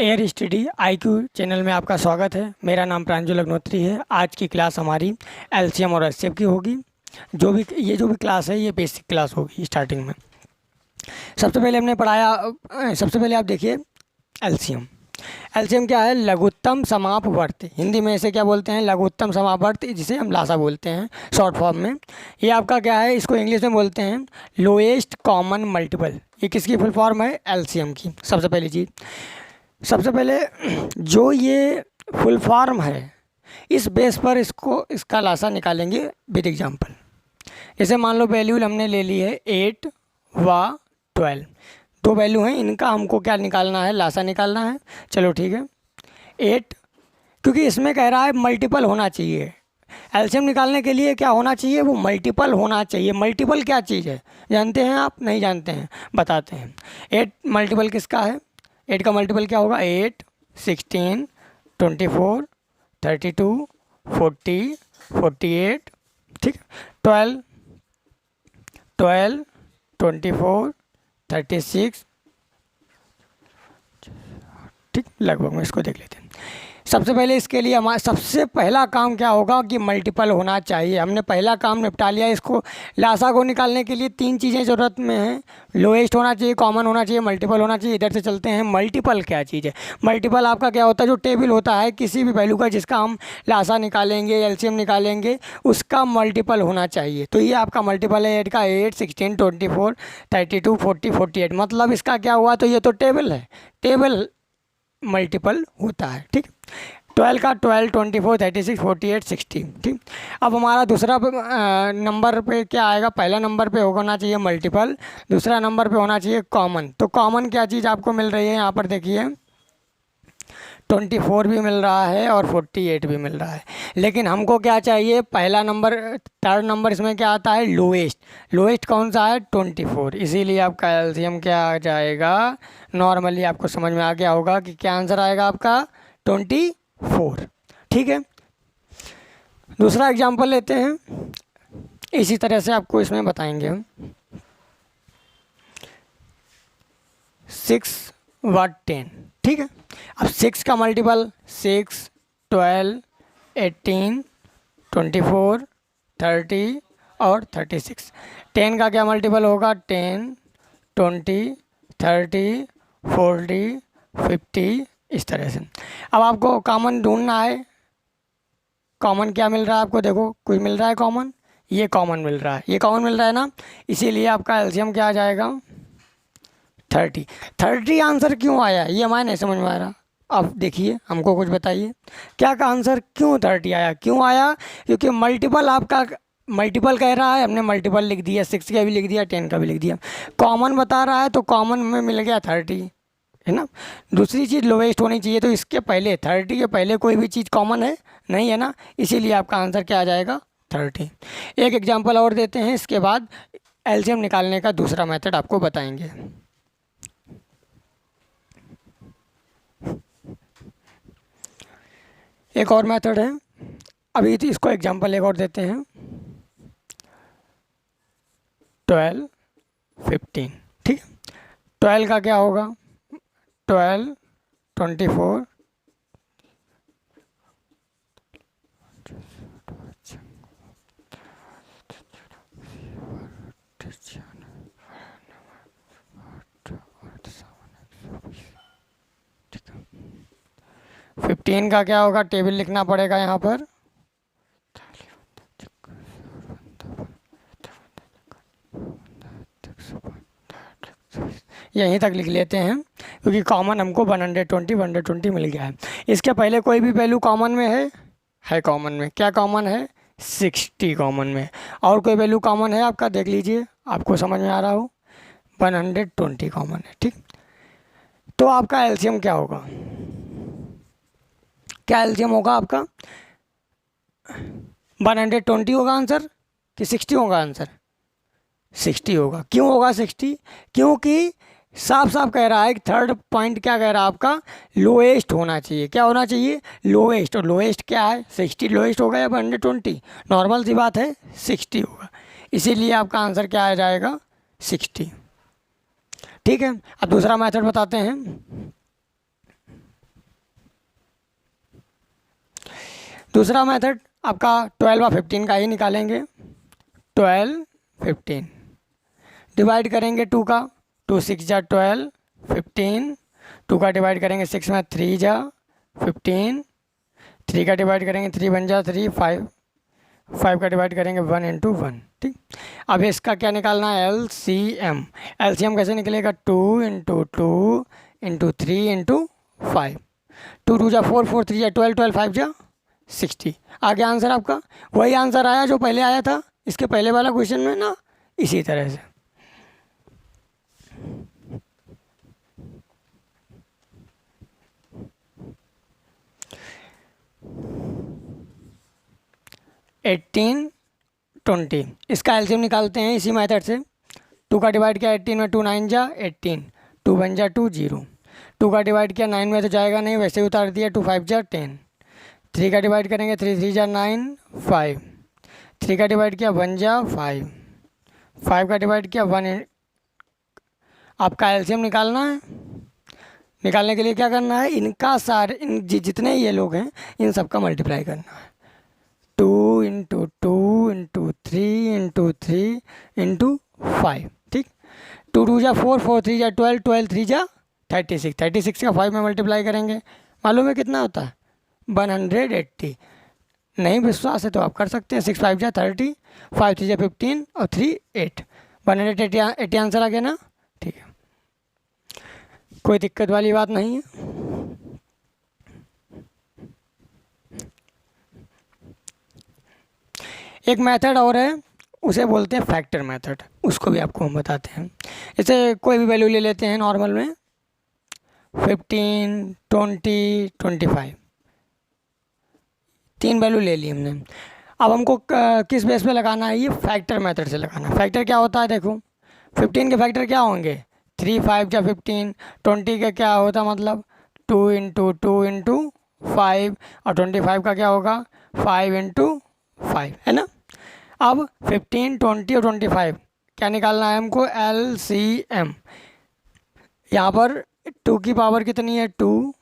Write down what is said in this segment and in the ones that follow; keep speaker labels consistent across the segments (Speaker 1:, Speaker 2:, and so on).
Speaker 1: Air study IQ channel में आपका स्वागत है। मेरा नाम प्रांजल अग्नोत्री है। आज की क्लास हमारी एलसीएम और एचसीएफ की होगी। जो भी क्लास है ये बेसिक क्लास होगी। स्टार्टिंग में सबसे पहले हमने पढ़ाया, सबसे पहले आप देखिए एलसीएम। एलसीएम क्या है? लघुत्तम समापवर्ती। हिंदी में इसे क्या बोलते हैं? लघुत्तम समापवर्ती, जिसे हम लासा बोलते हैं शॉर्ट फॉर्म में। ये आपका क्या है? इसको इंग्लिश में बोलते हैं लोएस्ट कॉमन मल्टीपल। ये किसकी फुल फॉर्म है? एलसीएम की। सबसे पहली चीज़, सबसे पहले जो ये फुल फॉर्म है इस बेस पर इसका लासा निकालेंगे विद एग्जांपल। जैसे मान लो वैल्यू हमने ले ली है 8 व 12, दो वैल्यू हैं, इनका हमको क्या निकालना है? लासा निकालना है। चलो ठीक है। 8, क्योंकि इसमें कह रहा है मल्टीपल होना चाहिए। एलसीएम निकालने के लिए क्या होना चाहिए? वो मल्टीपल होना चाहिए। मल्टीपल क्या चीज़ है जानते हैं आप? नहीं जानते हैं, बताते हैं। 8 मल्टीपल किसका है? 8 का मल्टीपल क्या होगा? 8, 16, 24, 32, 40, 48, ठीक। 12, 24, 36, ठीक। लगभग में इसको देख लेते हैं। सबसे पहले इसके लिए हमारा सबसे पहला काम क्या होगा कि मल्टीपल होना चाहिए। हमने पहला काम निपटा लिया। इसको लासा को निकालने के लिए 3 चीज़ें ज़रूरत में हैं। लोएस्ट होना चाहिए, कॉमन होना चाहिए, मल्टीपल होना चाहिए। इधर से चलते हैं। मल्टीपल क्या चीज़ है? मल्टीपल आपका क्या होता है? जो टेबल होता है किसी भी वैल्यू का जिसका हम लासा निकालेंगे, एलसीएम निकालेंगे, उसका मल्टीपल होना चाहिए। तो ये आपका मल्टीपल है 8 का। 8, 16, 24, 32, 40, 48। मतलब इसका क्या हुआ? तो ये तो टेबल है, टेबल मल्टीपल होता है, ठीक। 12 का 12, 24, 36, 48, 60, ठीक। अब हमारा दूसरा नंबर पे क्या आएगा? पहला नंबर पे होना चाहिए मल्टीपल, दूसरा नंबर पे होना चाहिए कॉमन। तो कॉमन क्या चीज़ आपको मिल रही है? यहाँ पर देखिए 24 भी मिल रहा है और 48 भी मिल रहा है। लेकिन हमको क्या चाहिए? पहला नंबर, थर्ड नंबर इसमें क्या आता है? लोएस्ट। लोएस्ट कौन सा है? 24। इसीलिए आपका एलसीएम क्या आ जाएगा? नॉर्मली आपको समझ में आ गया होगा कि क्या आंसर आएगा आपका? 24, ठीक है। दूसरा एग्जांपल लेते हैं। इसी तरह से आपको इसमें बताएंगे हम। 6 व 10, ठीक है। अब 6 का मल्टीपल 6, 12, 18, 24, 30 और 36। 10 का क्या मल्टीपल होगा? 10, 20, 30, 40, 50, इस तरह से। अब आपको कॉमन ढूंढना है। कॉमन क्या मिल रहा है आपको? देखो कुछ मिल रहा है कॉमन, ये कॉमन मिल रहा है, ये कॉमन मिल रहा है ना। इसीलिए आपका एलसीएम क्या आ जाएगा? 30। 30 आंसर क्यों आया ये हमारे नहीं समझ में आ रहा। अब देखिए, हमको कुछ बताइए क्या का आंसर क्यों 30 आया? क्यों आया? क्योंकि मल्टीपल आपका मल्टीपल कह रहा है, हमने मल्टीपल लिख दिया, 6 का भी लिख दिया, 10 का भी लिख दिया। कॉमन बता रहा है तो कॉमन में मिल गया 30, है ना। दूसरी चीज़ लोवेस्ट होनी चाहिए, तो इसके पहले 30 के पहले कोई भी चीज़ कॉमन है नहीं, है ना। इसीलिए आपका आंसर क्या आ जाएगा? 30। एक एग्जांपल और देते हैं, इसके बाद एलसीएम निकालने का दूसरा मेथड आपको बताएंगे। एक और मेथड है, अभी तो इसको एग्जांपल एक और देते हैं। 12, 15, ठीक है। 12 का क्या होगा? 12, 24, ठीक है। 15 का क्या होगा? टेबल लिखना पड़ेगा यहाँ पर। यहीं तक लिख लेते हैं क्योंकि कॉमन हमको 120 मिल गया है। इसके पहले कोई भी वैल्यू कॉमन में है कॉमन में। क्या कॉमन है? 60 कॉमन में। और कोई वैल्यू कॉमन है आपका? देख लीजिए, आपको समझ में आ रहा हो। 120 कॉमन है, ठीक। तो आपका एलसीएम क्या होगा? क्या एलसीएम होगा आपका? 120 होगा आंसर कि 60 होगा आंसर? 60 होगा। क्यों होगा 60? क्योंकि साफ साफ कह रहा है कि थर्ड पॉइंट क्या कह रहा है आपका? लोएस्ट होना चाहिए। क्या होना चाहिए? लोएस्ट। और लोएस्ट क्या है? 60 लोएस्ट होगा या 120? नॉर्मल सी बात है, 60 होगा। इसीलिए आपका आंसर क्या आ जाएगा? 60, ठीक है। अब दूसरा मेथड बताते हैं। दूसरा मेथड आपका 12 और 15 का ही निकालेंगे। 12 15 डिवाइड करेंगे 2 का, 2 6 जा 12 15, 2 का डिवाइड करेंगे 6 में 3 जा 15, 3 का डिवाइड करेंगे 3 बन जा 3 5, 5 का डिवाइड करेंगे 1 इंटू 1। ठीक, अब इसका क्या निकालना है, LCM। LCM कैसे निकलेगा, 2 इंटू 2 इंटू 3 इंटू 5, 2 2 जा 4, 4 3 जा 12, 12 5 जा 60। आगे आंसर आपका वही आंसर आया जो पहले आया था इसके पहले वाला क्वेश्चन में ना, इसी तरह से। एटीन 20 इसका एलसीएम निकालते हैं इसी मेथड से। 2 का डिवाइड किया 18 में, 2 9 जा 18, 2 बन जा 2 0, 2 का डिवाइड किया 9 में तो जाएगा नहीं, वैसे ही उतार दिया, 2 5 जा 10, 3 का डिवाइड करेंगे 3 3 जा 9 5, 3 का डिवाइड किया 1 जा 5, 5 का डिवाइड किया 1। आपका एलसीएम निकालना है। निकालने के लिए क्या करना है, इनका सारे जितने ये लोग हैं इन सबका मल्टीप्लाई करना है। 2 इंटू 2 इंटू 3 इंटू 3 इंटू 5। ठीक, 2 2 जा 4, 4 3 जा 12, 12 3 जा 36, 36 का 5 में मल्टीप्लाई करेंगे, मालूम है कितना होता है, 180। नहीं विश्वास है तो आप कर सकते हैं, 6 5 जा 30, 5 3 जा 15 और 3 8, 180 आंसर आ गया ना। ठीक है, कोई दिक्कत वाली बात नहीं है। एक मेथड और है, उसे बोलते हैं फैक्टर मेथड, उसको भी आपको हम बताते हैं। जैसे कोई भी वैल्यू ले लेते हैं नॉर्मल में, 15 20 25, 3 वैल्यू ले ली हमने। अब हमको किस बेस पे लगाना है, ये फैक्टर मेथड से लगाना है। फैक्टर क्या होता है, देखो 15 के फैक्टर क्या होंगे, 3 5 जा 15, 20 का क्या होता मतलब 2 इंटू 2 इंटू 5, और 25 का क्या होगा 5 इंटू 5, है ना। अब 15 20 और 25 क्या निकालना है हमको, LCM। यहाँ पर 2 की पावर कितनी है 2,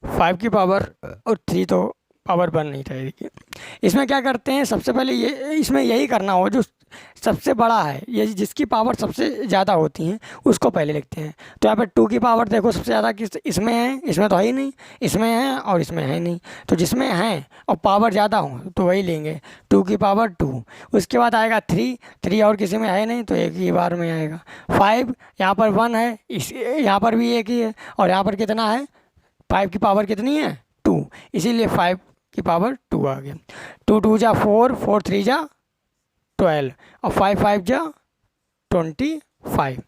Speaker 1: 5 की पावर और 3 तो पावर बन नहीं रहेगी। इसमें क्या करते हैं, सबसे पहले ये इसमें यही करना हो जो सबसे बड़ा है, ये जिसकी पावर सबसे ज़्यादा होती हैं उसको पहले लिखते हैं। तो यहाँ पर 2 की पावर देखो सबसे ज़्यादा किस इसमें है, इसमें तो है ही नहीं, इसमें है और इसमें है नहीं, तो जिसमें है और पावर ज़्यादा हो तो वही लेंगे, 2 की पावर 2। उसके बाद आएगा 3 और किसी में है नहीं तो एक ही बार में आएगा। 5 यहाँ पर 1 है, इस यहाँ पर भी एक ही है, और यहाँ पर कितना है 5 की पावर कितनी है 2, इसीलिए 5 की पावर 2 आ गया। 2 2 जा 4, 4 3 जा 12 और 5 5 जा 25,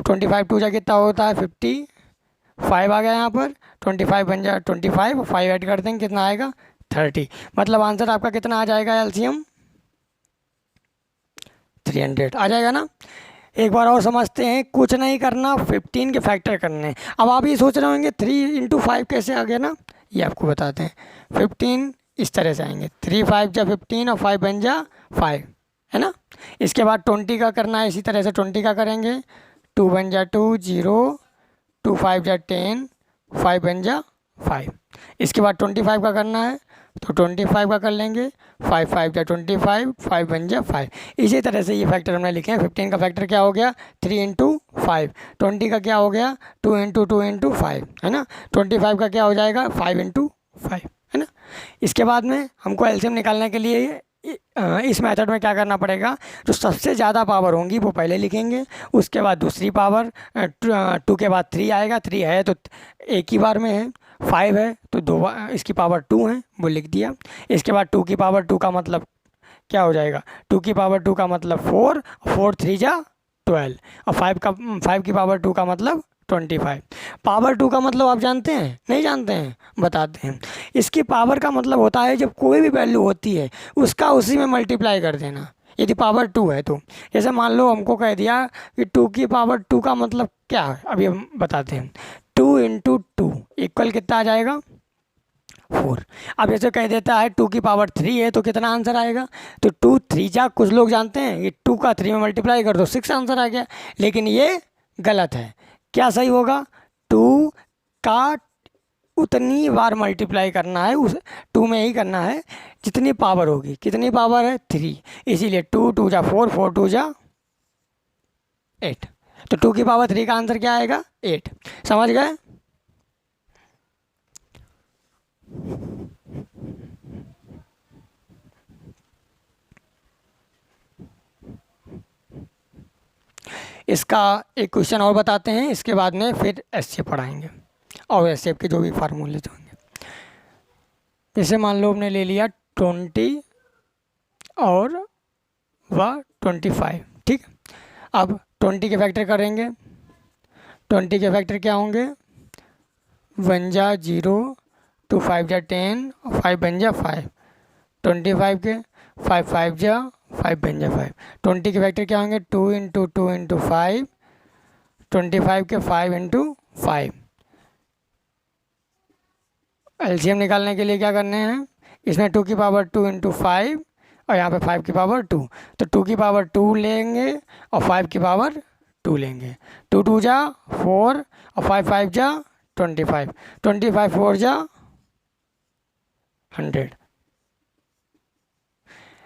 Speaker 1: 25 2 जा कितना होता है 55 आ गया यहाँ पर, 25 बन जा 25, 5 ऐड कर देंगे कितना आएगा 30। मतलब आंसर आपका कितना आ जाएगा, LCM 300 आ जाएगा ना। एक बार और समझते हैं, कुछ नहीं करना, 15 के फैक्टर करने। अब आप ये सोच रहे होंगे 3 इंटू 5 कैसे आ गया ना, ये आपको बताते हैं। 15 इस तरह से आएंगे, 3 5 जा 15 और 5 बन जा 5, है ना। इसके बाद 20 का करना है, इसी तरह से 20 का करेंगे, 2 बन जा 2 0, 2 5 जा 10, 5 बन जा 5। इसके बाद 25 का करना है तो 25 का कर लेंगे, 5 5 जा 25, 5 बन जा 5। इसी तरह से ये फैक्टर हमने लिखे हैं। 15 का फैक्टर क्या हो गया 3 इंटू 5, 20 का क्या हो गया 2 इंटू 2 इंटू 5, है ना। 25 का क्या हो जाएगा 5 इंटू 5, है ना। इसके बाद में हमको एलसीएम निकालने के लिए इस मेथड में क्या करना पड़ेगा, जो सबसे ज़्यादा पावर होंगी वो पहले लिखेंगे, उसके बाद दूसरी पावर 2 के बाद 3 आएगा, 3 है तो एक ही बार में है, 5 है तो 2 इसकी पावर 2 है वो लिख दिया। इसके बाद 2 की पावर 2 का मतलब क्या हो जाएगा, 2 की पावर 2 का मतलब 4, 4 3 जा 12, और 5 की पावर 2 का मतलब 25। पावर 2 का मतलब आप जानते हैं, नहीं जानते हैं, बताते हैं। इसकी पावर का मतलब होता है जब कोई भी वैल्यू होती है उसका उसी में मल्टीप्लाई कर देना, यदि पावर 2 है तो। जैसे मान लो हमको कह दिया कि 2 की पावर 2 का मतलब क्या है, अभी हम बताते हैं। 2 इंटू 2 इक्वल कितना आ जाएगा 4। अब जैसे कह देता है 2 की पावर 3 है तो कितना आंसर आएगा, तो 2 3 जा, कुछ लोग जानते हैं ये 2 का 3 में मल्टीप्लाई कर दो 6 आंसर आ गया, लेकिन ये गलत है। क्या सही होगा, 2 का उतनी बार मल्टीप्लाई करना है, उस 2 में ही करना है जितनी पावर होगी। कितनी पावर है? 3, इसीलिए 2 2 जा 4, 4 2 जा 8। तो 2 की पावर 3 का आंसर क्या आएगा? 8। समझ गए? इसका एक क्वेश्चन और बताते हैं, इसके बाद में फिर एचसीएफ पढ़ाएंगे और एचसीएफ के जो भी फार्मूले होंगे। जैसे मान लो हमने ले लिया 20 और वह 25, ठीक। अब 20 के फैक्टर करेंगे, 20 के फैक्टर क्या होंगे? 1 जा 0, 2 5 जा 10, 5 बन जा 5, 25 के 5 5 जा 5 बन जा 5। 20 के फैक्टर क्या होंगे? 2 इंटू 2 इंटू 5, 25 के 5 इंटू 5। एलसीएम निकालने के लिए क्या करने हैं? इसमें 2 की पावर 2 इंटू 5 और यहाँ पे 5 की पावर 2, तो 2 की पावर 2 लेंगे और 5 की पावर 2 लेंगे। 2 2 जा 4 और 5 5 जा 25, 25 4 जा 100।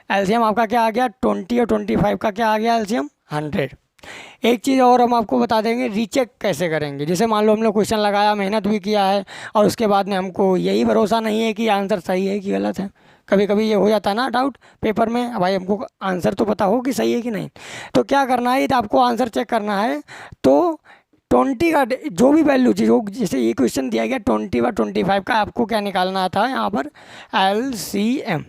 Speaker 1: एलसीएम आपका क्या आ गया? 20 और 25 का क्या आ गया? एलसीएम 100। एक चीज़ और हम आपको बता देंगे, रीचेक कैसे करेंगे। जैसे मान लो हम लोग क्वेश्चन लगाया, मेहनत भी किया है और उसके बाद में हमको यही भरोसा नहीं है कि आंसर सही है कि गलत है। कभी कभी ये हो जाता है ना डाउट पेपर में, भाई हमको आंसर तो पता हो कि सही है कि नहीं। तो क्या करना है, यदि आपको आंसर चेक करना है तो 20 का जो भी वैल्यू जो, जैसे ये क्वेश्चन दिया गया 20 व 25 का, आपको क्या निकालना था यहाँ पर? एलसीएम।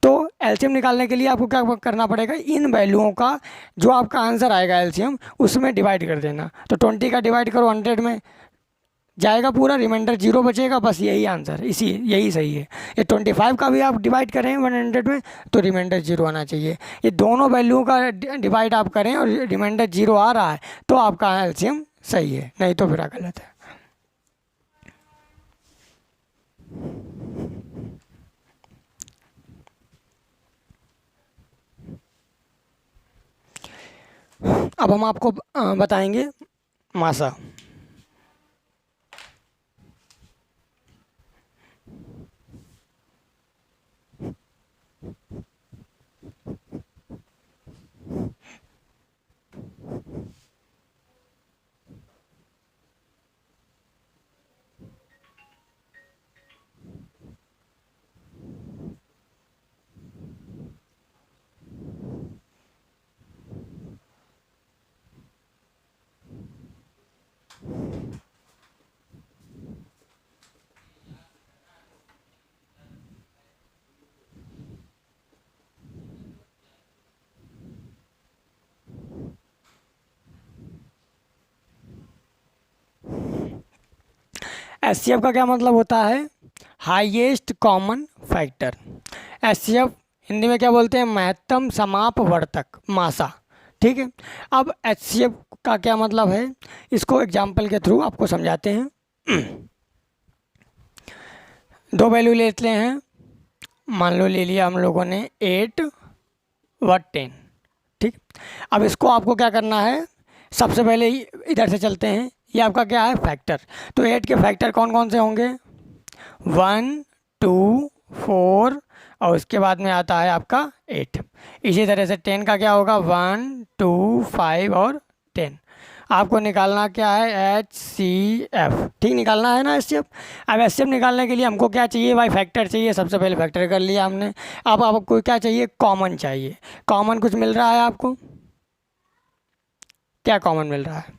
Speaker 1: तो एलसीएम निकालने के लिए आपको क्या करना पड़ेगा? इन वैल्यूओं का जो आपका आंसर आएगा एलसीएम, उसमें डिवाइड कर देना। तो 20 का डिवाइड करो 100 में, जाएगा पूरा, रिमाइंडर 0 बचेगा, बस यही आंसर, यही सही है। ये 25 का भी आप डिवाइड करें 100 में तो रिमाइंडर 0 आना चाहिए। ये दोनों वैल्यूओं का डिवाइड आप करें और रिमाइंडर 0 आ रहा है तो आपका एलसीएम सही है, नहीं तो फिर गलत है। अब हम आपको बताएंगे मासा। एचसीएफ का क्या मतलब होता है? Highest common factor. HCF Hindi में क्या बोलते हैं? महत्तम समापवर्तक, मासा, ठीक है। अब एचसीएफ का क्या मतलब है, इसको एग्जाम्पल के थ्रू आपको समझाते हैं। दो वैल्यू लेते हैं, मान लो ले लिया हम लोगों ने 8 व 10, ठीक। अब इसको आपको क्या करना है? सबसे पहले इधर से चलते हैं, ये आपका क्या है? फैक्टर। तो 8 के फैक्टर कौन कौन से होंगे? 1 2 4 और उसके बाद में आता है आपका 8। इसी तरह से 10 का क्या होगा? 1 2 5 और 10। आपको निकालना क्या है? एचसीएफ, ठीक, निकालना है ना एचसीएफ। अब एचसीएफ निकालने के लिए हमको क्या चाहिए भाई? फैक्टर चाहिए। सबसे पहले फैक्टर कर लिया हमने। अब आपको क्या चाहिए? कॉमन चाहिए। कॉमन कुछ मिल रहा है आपको? क्या कॉमन मिल रहा है?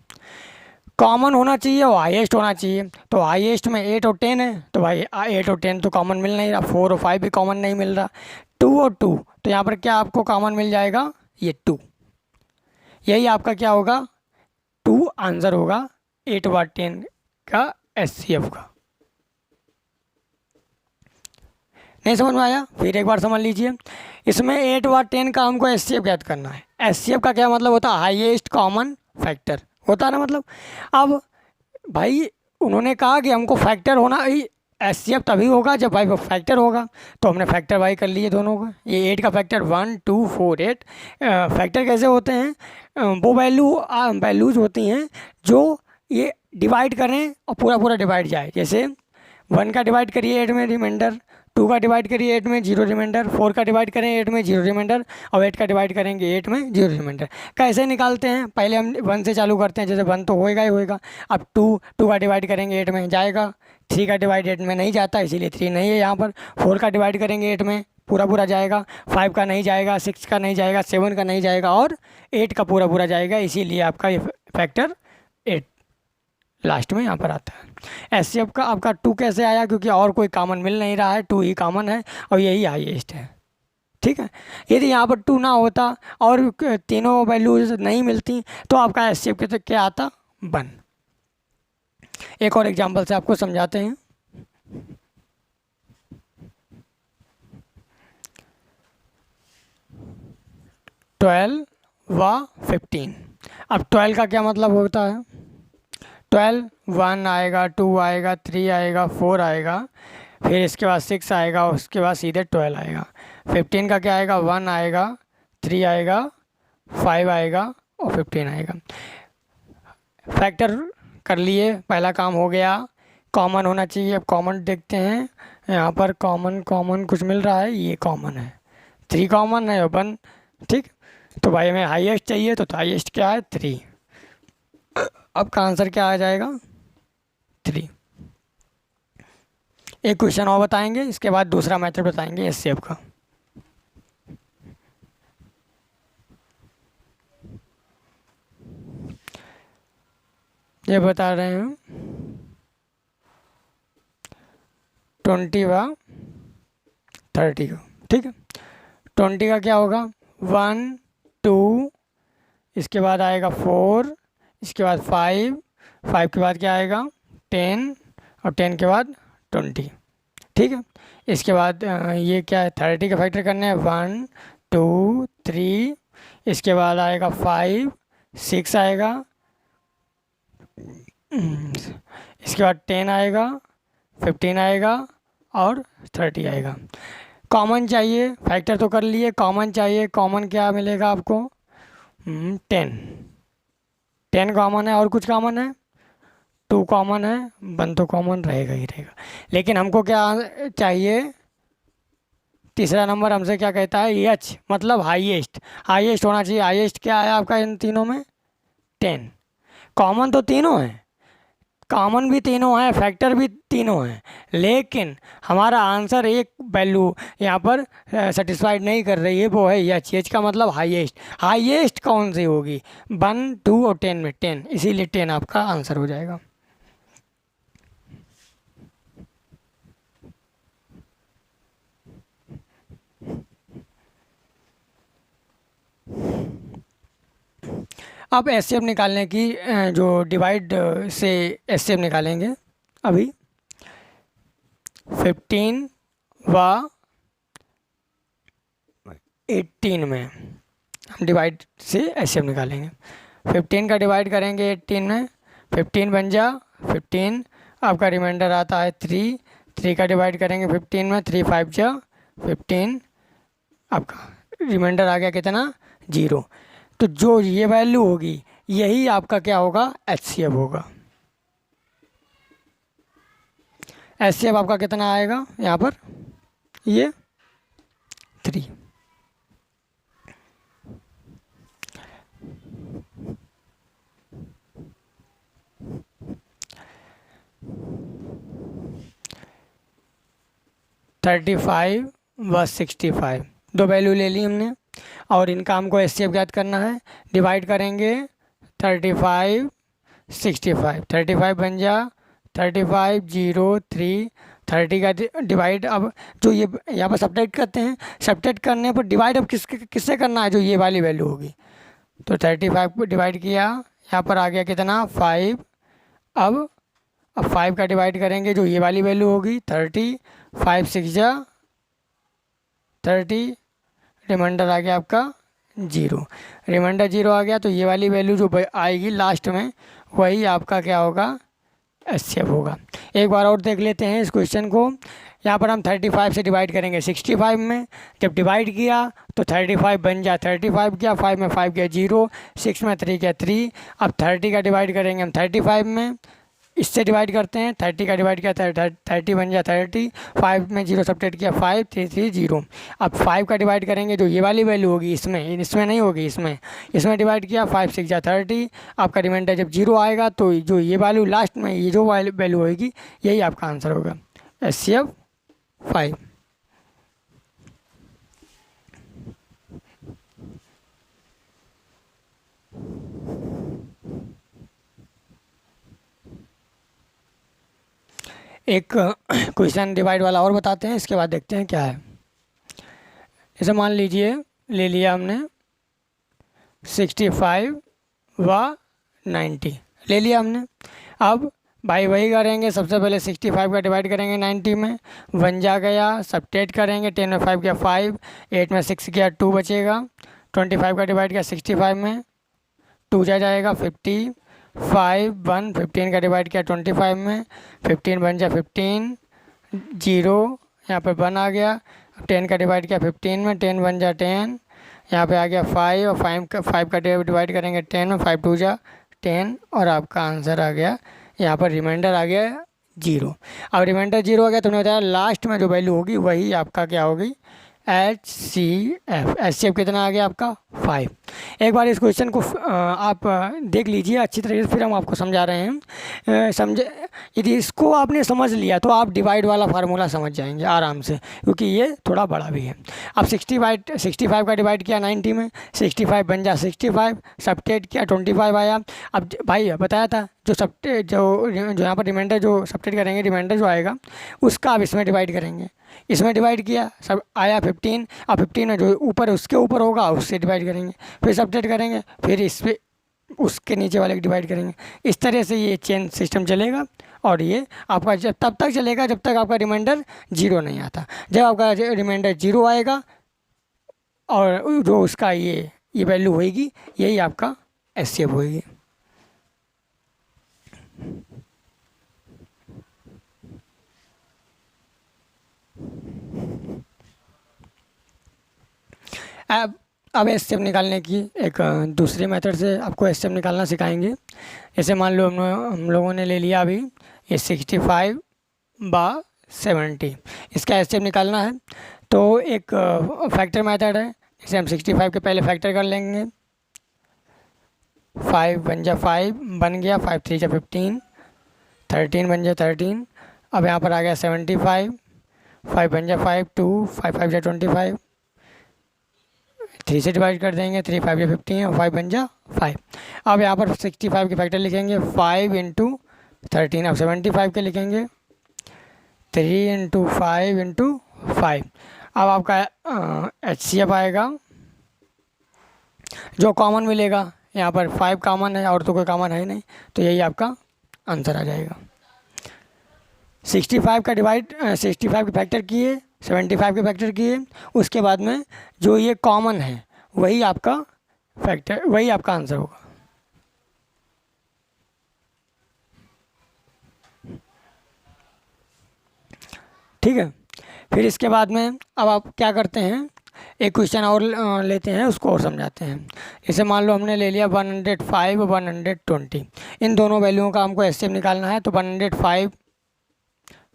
Speaker 1: कॉमन होना चाहिए और हाईएस्ट होना चाहिए। तो हाईएस्ट में 8 और 10 है, तो भाई 8 और 10 तो कॉमन मिल नहीं रहा। 4 और 5 भी कॉमन नहीं मिल रहा। 2 और 2, तो यहाँ पर क्या आपको कॉमन मिल जाएगा? ये 2। यही आपका क्या होगा? 2 आंसर होगा 8 व 10 का एचसीएफ का। नहीं समझ में आया? फिर एक बार समझ लीजिए। इसमें 8 व 10 का हमको एचसीएफ ज्ञात करना है। एचसीएफ का क्या मतलब होता है? हाईएस्ट कॉमन फैक्टर होता है ना, मतलब। अब भाई उन्होंने कहा कि हमको फैक्टर होना, एचसीएफ तभी होगा जब भाई फैक्टर होगा, तो हमने फैक्टर भाई कर लिए दोनों का। ये 8 का फैक्टर 1 2 4 8। फैक्टर कैसे होते हैं? वो वैल्यूज होती हैं जो ये डिवाइड करें और पूरा पूरा डिवाइड जाए। जैसे 1 का डिवाइड करिए 8 में रिमाइंडर, 2 का डिवाइड करिए 8 में 0 रिमाइंडर, 4 का डिवाइड करें 8 में 0 रिमाइंडर, और 8 का डिवाइड करेंगे 8 में 0 रिमाइंडर। कैसे निकालते हैं, पहले हम 1 से चालू करते हैं, जैसे 1 तो होएगा ही होएगा। अब 2 का डिवाइड करेंगे 8 में जाएगा, 3 का डिवाइड 8 में नहीं जाता, इसीलिए 3 नहीं है यहाँ पर। 4 का डिवाइड करेंगे 8 में पूरा पूरा जाएगा, 5 का नहीं जाएगा, 6 का नहीं जाएगा, 7 का नहीं जाएगा, और 8 का पूरा पूरा जाएगा, इसीलिए आपका ये फैक्टर 8 लास्ट में यहाँ पर आता है। एचसीएफ का आपका 2 कैसे आया, क्योंकि और कोई कॉमन मिल नहीं रहा है, 2 ही कॉमन है और यही हाईएस्ट है। ठीक है, यदि यहाँ पर 2 ना होता और तीनों वैल्यूज नहीं मिलती तो आपका एचसीएफ क्या आता, 1। एक और एग्जांपल से आपको समझाते हैं। ट्वेल्व व 15। अब 12 का क्या मतलब होता है, 12 1 आएगा, 2 आएगा, 3 आएगा, 4 आएगा, फिर इसके बाद 6 आएगा, उसके बाद सीधे 12 आएगा। 15 का क्या आएगा, 1 आएगा, 3 आएगा, 5 आएगा और 15 आएगा। फैक्टर कर लिए, पहला काम हो गया। कॉमन होना चाहिए, अब कॉमन देखते हैं। यहाँ पर कॉमन कुछ मिल रहा है, ये कॉमन है, 3 कॉमन है और 1। ठीक, तो भाई हमें हाईएस्ट चाहिए, तो हाईएस्ट क्या है, 3। अब का आंसर क्या आ जाएगा, 3। एक क्वेश्चन और बताएंगे, इसके बाद दूसरा मेथड बताएंगे एचसीएफ का। ये बता रहे हैं 20 व 30 का। ठीक है, 20 का क्या होगा, 1 2, इसके बाद आएगा 4, इसके बाद 5 के बाद क्या आएगा, 10, और 10 के बाद 20। ठीक है, इसके बाद ये क्या है, 30 का फैक्टर करने हैं, 1 2 3, इसके बाद आएगा 5 6 आएगा, इसके बाद 10 आएगा, 15 आएगा और 30 आएगा। कॉमन चाहिए, फैक्टर तो कर लिए, कॉमन चाहिए। कॉमन क्या मिलेगा आपको, 10 कॉमन है, और कुछ कॉमन है, 2 कॉमन है, 1 तो कॉमन रहेगा ही रहेगा। लेकिन हमको क्या चाहिए, तीसरा नंबर हमसे क्या कहता है, एच मतलब हाईएस्ट। हाईएस्ट होना चाहिए। हाईएस्ट क्या है आपका इन तीनों में, 10। कॉमन तो तीनों है, कॉमन भी तीनों हैं, फैक्टर भी तीनों हैं, लेकिन हमारा आंसर एक वैल्यू यहाँ पर सेटिस्फाइड नहीं कर रही है, वो है एच। एच का मतलब हाईएस्ट। हाईएस्ट कौन सी होगी, 1 2 और 10 में 10, इसीलिए 10 आपका आंसर हो जाएगा। अब एचसीएफ निकालने की जो डिवाइड से एचसीएफ निकालेंगे। अभी 15 व 18 में हम डिवाइड से एचसीएफ निकालेंगे। 15 का डिवाइड करेंगे 18 में, 15 बन जा 15, आपका रिमाइंडर आता है 3। 3 का डिवाइड करेंगे 15 में, 3 5 जा 15, आपका रिमाइंडर आ गया कितना, 0। तो जो ये वैल्यू होगी यही आपका क्या होगा, एचसीएफ होगा। एचसीएफ आपका कितना आएगा यहाँ पर, ये 3। थर्टी 35 व 65, दो वैल्यू ले ली हमने, और इनका हमको एचसीएफ ज्ञात करना है। डिवाइड करेंगे 35 65, 35 बन जा 35 0 3, 30 का डिवाइड। अब जो ये यहाँ पर सब्ट्रैक्ट करते हैं, सब्ट्रैक्ट करने पर डिवाइड अब किससे करना है, जो ये वाली वैल्यू होगी। तो 35 को डिवाइड किया, यहाँ पर आ गया कितना, 5। अब 5 का डिवाइड करेंगे, जो ये वाली वैल्यू होगी 30, 5 6 जा 30, रिमाइंडर आ गया आपका 0। रिमाइंडर 0 आ गया, तो ये वाली वैल्यू जो आएगी लास्ट में वही आपका क्या होगा, एचसीएफ होगा। एक बार और देख लेते हैं इस क्वेश्चन को। यहाँ पर हम 35 से डिवाइड करेंगे 65 में। जब डिवाइड किया तो 35 बन जा 35 गया, 5 में 5 गया 0, 6 में 3 गया 3। अब 30 का डिवाइड करेंगे हम 35 में, इससे डिवाइड करते हैं, 30 का डिवाइड किया 30 बन गया 30, 5 में 0 सब्ट्रैक्ट किया 5, 3 3 0। अब 5 का डिवाइड करेंगे जो ये वाली वैल्यू होगी इसमें नहीं होगी, इसमें डिवाइड किया 5 6 जा 30। आपका रिमाइंडर जब 0 आएगा तो जो ये वैल्यू लास्ट में ये जो वैल्यू होगी यही आपका आंसर होगा, HCF 5। एक क्वेश्चन डिवाइड वाला और बताते हैं, इसके बाद देखते हैं क्या है। जैसे मान लीजिए ले लिया हमने 65 व 90 ले लिया हमने। अब भाई वही करेंगे, सबसे पहले 65 का डिवाइड करेंगे 90 में, 1 जा गया, सब्ट्रैक्ट करेंगे, 10 में 5 गया 5, 8 में 6 गया 2 बचेगा, 25 का डिवाइड किया 65 में, 2 जाएगा 50, 5 1, 15 का डिवाइड किया 25 में, 15 बन जाए 15, 0 यहाँ पर 1 आ गया। 10 का डिवाइड किया 15 में, 10 बन जा 10, यहाँ पे आ गया 5 और 5 का डिवाइड करेंगे 10 में, 5 2 जा 10 और आपका आंसर आ गया, यहाँ पर रिमाइंडर आ गया 0। अब रिमाइंडर 0 आ गया, तुमने बताया लास्ट में जो वैल्यू होगी वही आपका क्या होगी, HCF कितना आ गया आपका 5। एक बार इस क्वेश्चन को आप देख लीजिए अच्छी तरीके से, फिर हम आपको समझा रहे हैं। समझे, यदि इसको आपने समझ लिया तो आप डिवाइड वाला फार्मूला समझ जाएंगे आराम से, क्योंकि ये थोड़ा बड़ा भी है। अब 65 का डिवाइड किया 90 में, 65 बन जा 65, सब्ट्रैक्ट किया 25 आया। अब भाई बताया था जो यहाँ पर रिमाइंडर जो सब्ट्रैक्ट करेंगे, रिमाइंडर जो आएगा उसका आप इसमें डिवाइड करेंगे, इसमें डिवाइड किया सब आया 15। अब 15 में जो ऊपर उसके ऊपर होगा उससे डिवाइड करेंगे, फिर सब्ट्रैक्ट करेंगे, फिर इस पे उसके नीचे वाले को डिवाइड करेंगे। इस तरह से ये चेन सिस्टम चलेगा और ये आपका जब तब तक चलेगा जब तक आपका रिमाइंडर 0 नहीं आता। जब आपका रिमाइंडर 0 आएगा और जो उसका ये वैल्यू होएगी यही आपका HCF होएगी। अब HCF निकालने की एक दूसरे मेथड से आपको HCF निकालना सिखाएंगे। जैसे मान लो हम लोगों ने ले लिया अभी ये 65/70, इसका HCF निकालना है तो एक फैक्टर मेथड है। जैसे हम 65 के पहले फैक्टर कर लेंगे, 5 बन जा 5 बन गया, 5 3 जा 15, 13 बन जा 13। अब यहाँ पर आ गया 75, 5 बन जा 5 2, 5 5 जा 25, 3 से डिवाइड कर देंगे, 3 5 या 15 और 5 बन जा 5। अब यहाँ पर 65 के फैक्टर लिखेंगे 5 × 13। अब 75 के लिखेंगे 3 × 5 × 5। अब आपका HCF आएगा, जो कॉमन मिलेगा यहाँ पर 5 कॉमन है और तो कोई कॉमन है नहीं, तो यही आपका आंसर आ जाएगा। 65 के फैक्टर किए, 75 के फैक्टर किए, उसके बाद में जो ये कॉमन है वही आपका फैक्टर, वही आपका आंसर होगा। ठीक है, फिर इसके बाद में अब आप क्या करते हैं, एक क्वेश्चन और लेते हैं, उसको और समझाते हैं। जैसे मान लो हमने ले लिया 105 और 120, इन दोनों वैल्यूओं का हमको HCF निकालना है। तो 105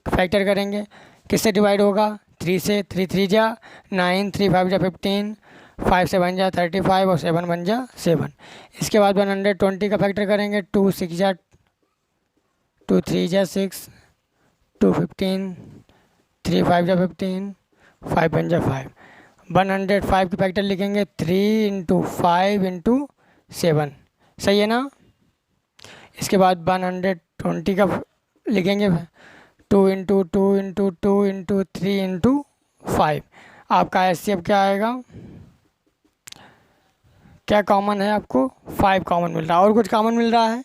Speaker 1: फैक्टर करेंगे, किससे डिवाइड होगा, 3 से, 3 3 जा 9, 3 5 जा 15, 5 से बन जा 35 और 7 बन जा 7। इसके बाद 120 का फैक्टर करेंगे, 2 6 जा 2 3 जा 6, 2 15, 3 5 जा 15, 5 बन जा 5। 105 के फैक्टर लिखेंगे 3 × 5 × 7, सही है ना। इसके बाद 120 का लिखेंगे 2 × 2 × 2 × 3 × 5। आपका HCF क्या आएगा, क्या कॉमन है आपको, 5 कॉमन मिल रहा है। और कुछ कॉमन मिल रहा है,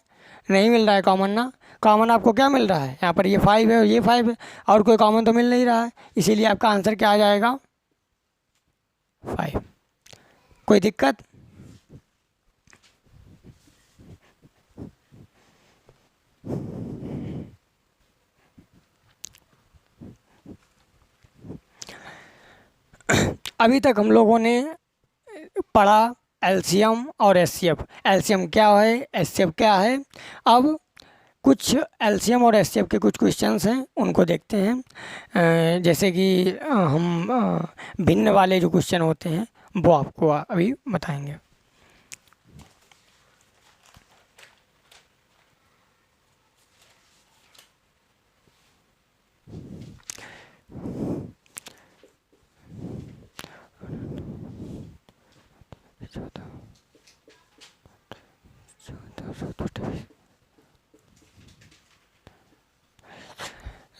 Speaker 1: नहीं मिल रहा है कॉमन ना। कॉमन आपको क्या मिल रहा है, यहाँ पर ये 5 है और ये 5 है, और कोई कॉमन तो मिल नहीं रहा है, इसीलिए आपका आंसर क्या आ जाएगा, 5। कोई दिक्कत, अभी तक हम लोगों ने पढ़ा LCM और HCF। LCM क्या है, HCF क्या है। अब कुछ एलसीएम और एचसीएफ के कुछ क्वेश्चंस हैं, उनको देखते हैं। जैसे कि हम भिन्न वाले जो क्वेश्चन होते हैं वो आपको अभी बताएंगे।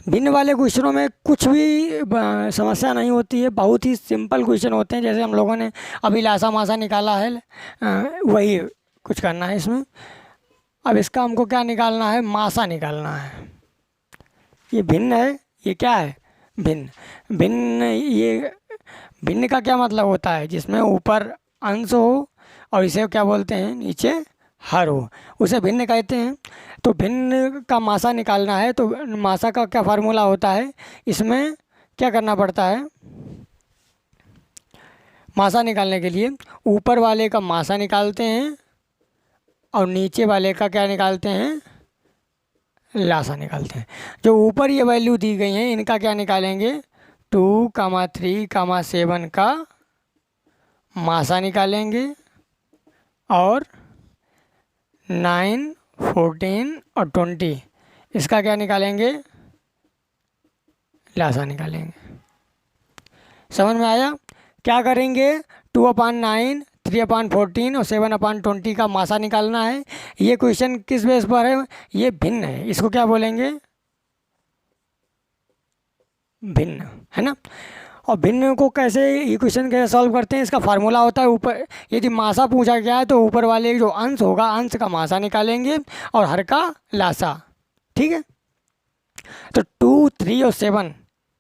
Speaker 1: भिन्न वाले क्वेश्चनों में कुछ भी समस्या नहीं होती है, बहुत ही सिंपल क्वेश्चन होते हैं। जैसे हम लोगों ने अभी लासा मासा निकाला है, वही कुछ करना है इसमें। अब इसका हमको क्या निकालना है, मासा निकालना है। ये भिन्न है, ये क्या है, भिन्न। भिन्न, ये भिन्न का क्या मतलब होता है, जिसमें ऊपर अंश हो और इसे क्या बोलते हैं, नीचे हर हो, उसे भिन्न कहते हैं। तो भिन्न का मासा निकालना है, तो मासा का क्या फार्मूला होता है, इसमें क्या करना पड़ता है, मासा निकालने के लिए ऊपर वाले का मासा निकालते हैं और नीचे वाले का क्या निकालते हैं, लासा निकालते हैं। जो ऊपर ये वैल्यू दी गई हैं, इनका क्या निकालेंगे, 2, 3, 7 का मासा निकालेंगे और 9, 14 और 20 इसका क्या निकालेंगे, लासा निकालेंगे। समझ में आया? क्या करेंगे, 2/9, 3/14 और 7/20 का मासा निकालना है। ये क्वेश्चन किस बेस पर है, ये भिन्न है, इसको क्या बोलेंगे, भिन्न, है ना। और भिन्न को कैसे, ये क्वेश्चन कैसे सॉल्व करते हैं, इसका फार्मूला होता है ऊपर, यदि मासा पूछा गया है तो ऊपर वाले जो अंश होगा, अंश का मासा निकालेंगे और हर का लासा, ठीक है। तो 2, 3 और 7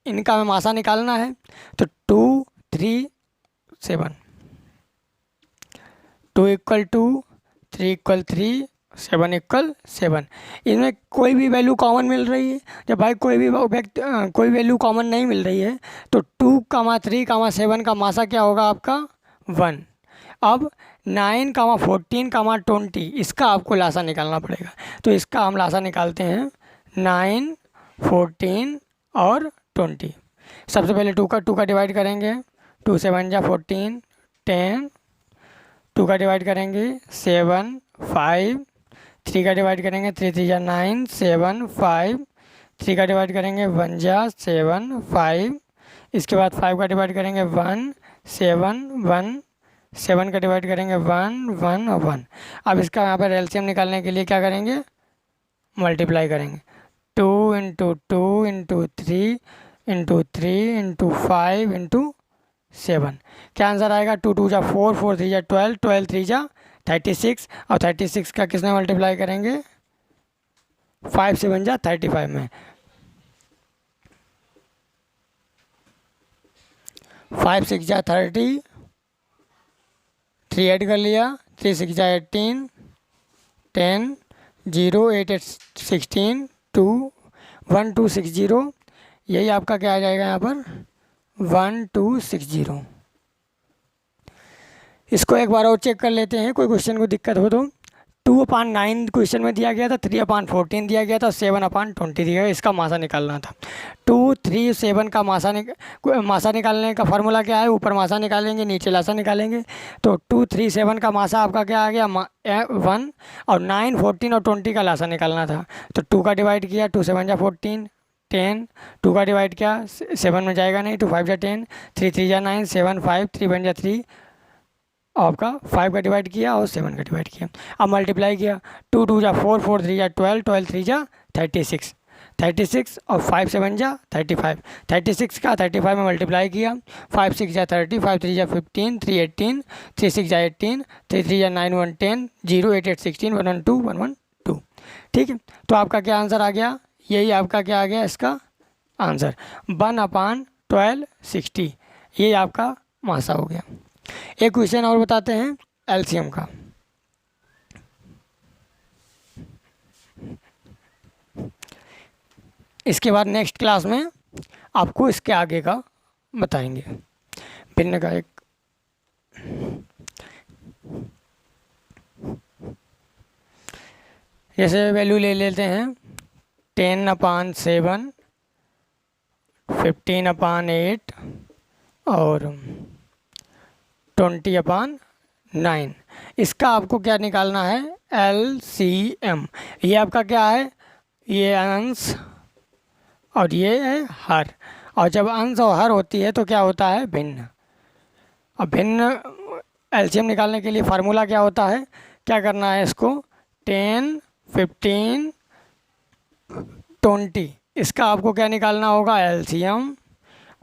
Speaker 1: इनका हमें मासा निकालना है। तो 2, 3, 7, 2 = 2, 3 = 3, 7 = 7। इनमें कोई भी वैल्यू कॉमन मिल रही है। जब भाई कोई भी कोई वैल्यू कॉमन नहीं मिल रही है तो 2, 3, 7 का मासा क्या होगा आपका, 1। अब 9, 14, 20 इसका आपको लासा निकालना पड़ेगा। तो इसका हम लासा निकालते हैं, 9, 14 और 20। सबसे पहले 2 का डिवाइड करेंगे, 2 7 जा 14, 10, 2 का डिवाइड करेंगे 7, 5, 3 का डिवाइड करेंगे 3 3 जा 9, 7, 5, 3 का डिवाइड करेंगे 1 जा 7, 5, इसके बाद 5 का डिवाइड करेंगे 1, 7, 1, 7 का डिवाइड करेंगे 1, 1 और 1। अब इसका यहाँ पर एलसीएम निकालने के लिए क्या करेंगे, मल्टीप्लाई करेंगे, 2 × 2 × 3 × 3 × 5 × 7। क्या आंसर आएगा, 2 2 जा 4, 4 3 जा 12, 12 3 जा 36 और 36 का किसमें मल्टीप्लाई करेंगे, 5 7 जा 35 में। 5 6 जा 30, 3 ऐड कर लिया, 3 6 जा 18, 10, 0 8 8 16, 2 1 2 6 0। यही आपका क्या आ जाएगा यहाँ पर, 1 2 6 0। इसको एक बार और चेक कर लेते हैं, कोई क्वेश्चन को दिक्कत हो तो। 2/9 क्वेश्चन में दिया गया था, 3/14 दिया गया था, 7/20 दिया गया, इसका मासा निकालना था। 2 3 7 का मासा निकालने का फार्मूला क्या है, ऊपर मासा निकालेंगे नीचे लासा निकालेंगे। तो 2 3 7 का मासा आपका क्या आ गया, 1 और 9 14 और 20 का लासा निकालना था। तो 2 का डिवाइड किया, 2 7 जा 14, 10, 2 का डिवाइड किया 7 में जाएगा नहीं, 2 5 जा 10, 3 3 जा 9, 7 5, 3 1 जा 3, आपका 5 का डिवाइड किया और 7 का डिवाइड किया। अब मल्टीप्लाई किया, 2 2 जा 4, 4 3 जा 12, 12 3 जा 36, 36 और 5 7 जा 35, 36 का 35 में मल्टीप्लाई किया, 5 6 जा 30, 5 3 जा 15, 3 18, 3 6 जा 18, 3 3 जा 9 1 10, 0 8 8 16, 1 1 2 1 1 2। ठीक है, तो आपका क्या आंसर आ गया, यही आपका क्या आ गया इसका आंसर, 1/12 60। ये आपका मासा हो गया। एक क्वेश्चन और बताते हैं एलसीएम का। इसके बाद नेक्स्ट क्लास में आपको इसके आगे का बताएंगे। भिन्न का एक जैसे वैल्यू ले लेते हैं 10/7, 15/8 और 20/9। इसका आपको क्या निकालना है? LCM। ये आपका क्या है? ये अंश और ये है हर। और जब अंश और हर होती है तो क्या होता है? भिन्न। अब भिन्न एलसीएम निकालने के लिए फार्मूला क्या होता है? क्या करना है इसको? 10, 15, 20। इसका आपको क्या निकालना होगा? एलसीएम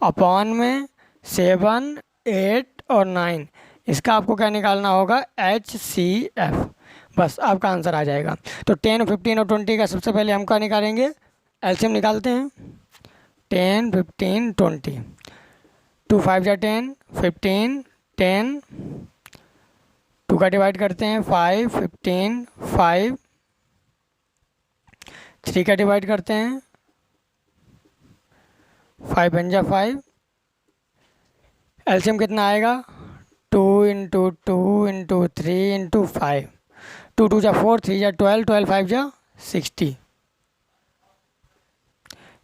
Speaker 1: अपॉन में 7, 8 और 9। इसका आपको क्या निकालना होगा? HCF। बस आपका आंसर आ जाएगा। तो 10, 15 और 20 का सबसे पहले हम क्या निकालेंगे? एलसीएम निकालते हैं। 10, 15, 20। 2 5 जा 10, 15, 10। 2 का डिवाइड करते हैं 5, 15, 5। 3 का डिवाइड करते हैं 5 बन जा 5। एलसीएम कितना आएगा? 2 × 2 × 3 × 5। 2 2 जा 4, 3 जा 12, 12 5 जा 60।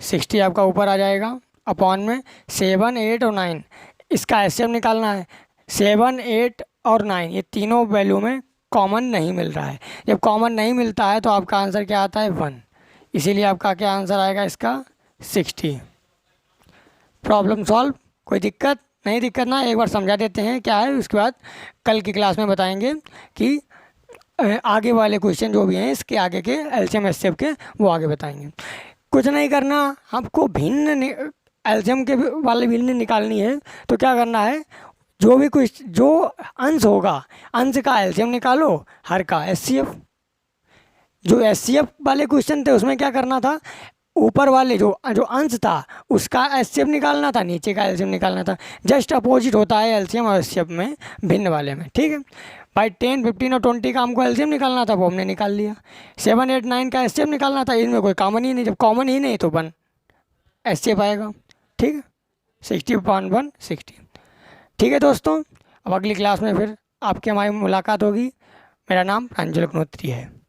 Speaker 1: 60 आपका ऊपर आ जाएगा अपॉन में 7, 8 और 9। इसका एलसीएम निकालना है। 7, 8 और 9 ये तीनों वैल्यू में कॉमन नहीं मिल रहा है। जब कॉमन नहीं मिलता है तो आपका आंसर क्या आता है? 1। इसीलिए आपका क्या आंसर आएगा इसका? 60। Problem solve. कोई दिक्कत नहीं? दिक्कत ना, एक बार समझा देते हैं क्या है, उसके बाद कल की क्लास में बताएंगे कि आगे वाले क्वेश्चन जो भी हैं इसके आगे के एलसीएम एचसीएफ के वो आगे बताएंगे। कुछ नहीं करना, आपको भिन्न एलसीएम के वाले भिन्न निकालनी है। तो क्या करना है? जो भी कुछ जो अंश होगा, अंश का एलसीएम निकालो, हर का एचसीएफ। जो एचसीएफ वाले क्वेश्चन थे उसमें क्या करना था? ऊपर वाले जो अंश था उसका एचसीएफ निकालना था, नीचे का एलसीएम निकालना था। जस्ट अपोजिट होता है एलसीएम और एचसीएफ में, भिन्न वाले में। ठीक है भाई। 10, 15 और 20 का हमको एलसीएम निकालना था, वो हमने निकाल लिया। 7, 8, 9 का एचसीएफ निकालना था, इनमें कोई कॉमन ही नहीं। जब कॉमन ही नहीं तो 1 एचसीएफ आएगा। ठीक है, 60/1 60। ठीक है दोस्तों, अब अगली क्लास में फिर आपके हमारी मुलाकात होगी। मेरा नाम प्रांजल अग्नोत्री है।